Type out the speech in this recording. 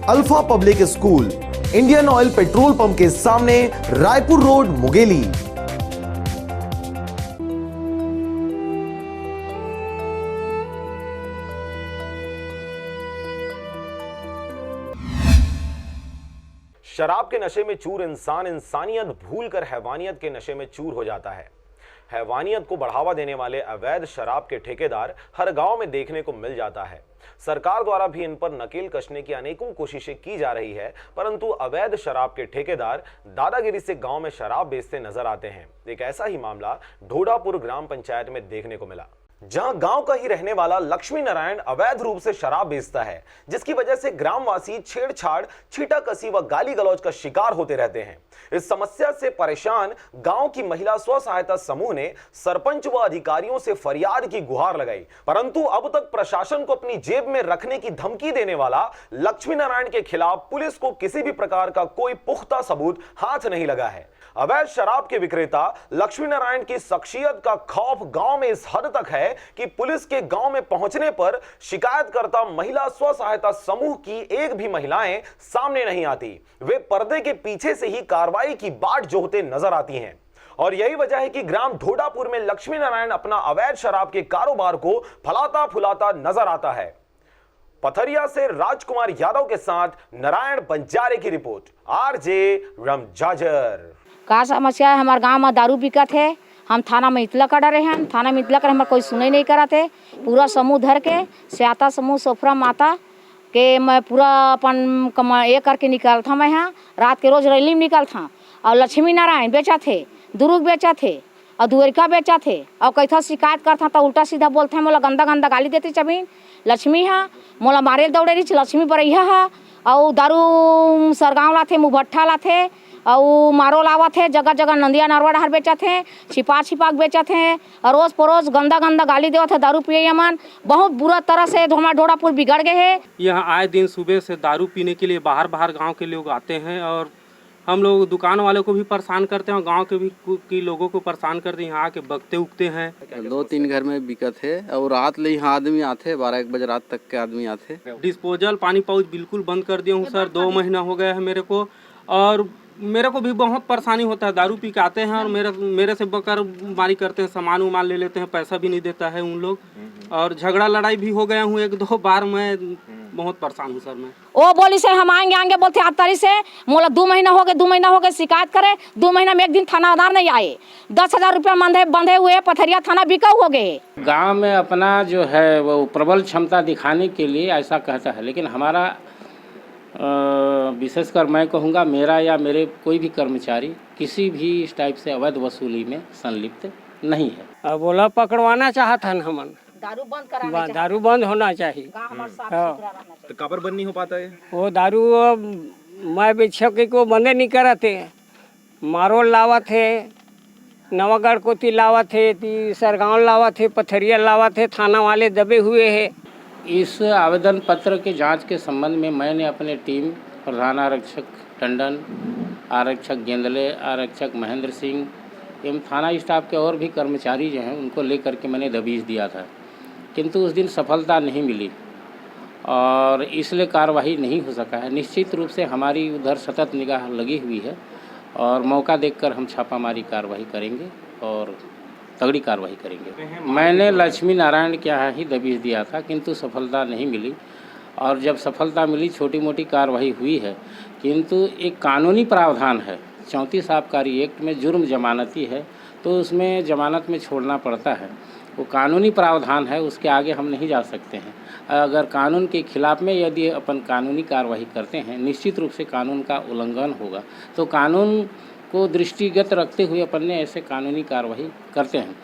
Alpha public school, Indian oil petrol pump के सामने, Raipur road, Mungeli. शराब के नशे में चूर इंसान इंसानियत भूलकर हैवानियत के नशे में चूर हो जाता है। हैवानियत को बढ़ावा देने वाले अवैध शराब के ठेकेदार हर गांव में देखने को मिल जाता है। सरकार द्वारा भी इन पर नकेल कसने की अनेकों कोशिशें की जा रही है, परंतु अवैध शराब के ठेकेदार दादागिरी से गांव में शराब बेचते नजर आते हैं। एक ऐसा ही मामला ढोडापुर ग्राम पंचायत में देखने को मिला, जहां गांव का ही रहने वाला लक्ष्मी नारायण अवैध रूप से शराब बेचता है, जिसकी वजह से ग्रामवासी छेड़छाड़, छीटाकसी व गाली गलौज का शिकार होते रहते हैं। इस समस्या से परेशान गांव की महिला स्व सहायता समूह ने सरपंच व अधिकारियों से फरियाद की गुहार लगाई, परंतु अब तक प्रशासन को अपनी जेब में रखने की धमकी देने वाला लक्ष्मी नारायण के खिलाफ पुलिस को किसी भी प्रकार का कोई पुख्ता सबूत हाथ नहीं लगा है। अवैध शराब के विक्रेता लक्ष्मी नारायण की शख्सियत का खौफ गांव में इस हद तक है कि पुलिस के गांव में पहुंचने पर शिकायतकर्ता महिला स्व सहायता समूह की एक भी महिलाएं सामने नहीं आती। वे पर्दे के पीछे से ही कार्रवाई की बाट जोहते नजर आती हैं। और यही वजह है कि ग्राम ढोडापुर में लक्ष्मी नारायण अपना अवैध शराब के कारोबार को फलाता फुलाता नजर आता है। पथरिया से राजकुमार यादव के साथ नारायण बंजारे की रिपोर्ट, आरजे रमजाजर। का समस्या है? हमारे गांव में दारू बिकत है। हम थाना में इतला कर रहे हैं, थाना में इतला कर हमारे कोई सुने नहीं करा थे। पूरा समूह धर के स्याता समूह सोफरा माता के मैं पूरा अपन ये करके निकलता। मैं यहाँ रात के रोज रैली में निकलता। और लक्ष्मी नारायण बेचा थे, दुरुग बेचा थे और दुअरिका बेचा थे। और कैथा शिकायत करता तो उल्टा सीधा बोलते हैं, मोला गंदा गंदा गाली देती। जमीन लक्ष्मी हाँ मोला मारे दौड़े रही, लक्ष्मी बरैया है। और दारू सरगाँव लाथे, मुभट्ठा लाथे और मारो लावत है। जगह जगह नंदिया नरवा डहर बेचत है, छिपा छिपा बेचत है। और रोज परोज गंदा गंदा गाली देवत है। दारू पिए मन बहुत बुरा तरह से हमारा ढोडापुर बिगड़ गए है। यहाँ आए दिन सुबह से दारू पीने के लिए बाहर बाहर गांव के लोग आते हैं और हम लोग दुकान वाले को भी परेशान करते हैं और गांव के भी की लोगों को परेशान करते हैं। यहाँ आके बगते उगते हैं। 2-3 घर में बिकत है और रात ले यहाँ आदमी आते, 12-1 बजे रात तक के आदमी आते। डिस्पोजल पानी पाउच बिल्कुल बंद कर दिया हूँ सर। 2 महीना हो गया है मेरे को। और मेरे को भी बहुत परेशानी होता है। दारू पी के आते हैं और मेरे से बकर मारी करते हैं, सामान उमान ले लेते हैं, पैसा भी नहीं देता है उन लोग। और झगड़ा लड़ाई भी हो गया हूँ 1-2 बार। मैं बहुत परेशान हूँ सर। मैं ओ बोली से हम आएंगे बोलते 8 तारीख से। मोला 2 महीना हो गए शिकायत करे। 2 महीना में एक दिन थानादार नहीं आए। 10,000 रुपया बंधे हुए पथरिया थाना बिका हो गए। गांव में अपना जो है वो प्रबल क्षमता दिखाने के लिए ऐसा कहता है, लेकिन हमारा विशेषकर मैं कहूँगा मेरा या मेरे कोई भी कर्मचारी किसी भी इस टाइप से अवैध वसूली में संलिप्त नहीं है। बोला पकड़वाना चाहता है हमन, दारू बंद कराना चाहिए। दारू बंद होना चाहिए। तो काबर बंद नहीं हो पाता है? वो दारू मैं बेचक को बंदे नहीं करते। मारोल लावा थे, नवागढ़ कोती लावा थे, सरगांव लावा थे, पथरिया लावा थे। थाना वाले दबे हुए हैं। इस आवेदन पत्र के जांच के संबंध में मैंने अपने टीम प्रधान आरक्षक टंडन, आरक्षक गेंदले, आरक्षक महेंद्र सिंह एवं थाना स्टाफ के और भी कर्मचारी जो हैं उनको लेकर के मैंने दबीज दिया था, किंतु उस दिन सफलता नहीं मिली और इसलिए कार्रवाई नहीं हो सका है। निश्चित रूप से हमारी उधर सतत निगाह लगी हुई है और मौका देखकर हम छापामारी कार्रवाई करेंगे और तगड़ी कार्रवाई करेंगे। मैंने लक्ष्मी नारायण के यहाँ ही दबीज दिया था, किंतु सफलता नहीं मिली। और जब सफलता मिली छोटी मोटी कार्रवाई हुई है, किंतु एक कानूनी प्रावधान है 34 आबकारी एक्ट में जुर्म जमानती है, तो उसमें जमानत में छोड़ना पड़ता है। वो कानूनी प्रावधान है, उसके आगे हम नहीं जा सकते हैं। अगर कानून के खिलाफ में यदि अपन कानूनी कार्रवाई करते हैं, निश्चित रूप से कानून का उल्लंघन होगा। तो कानून को दृष्टिगत रखते हुए अपन ने ऐसे कानूनी कार्रवाई करते हैं।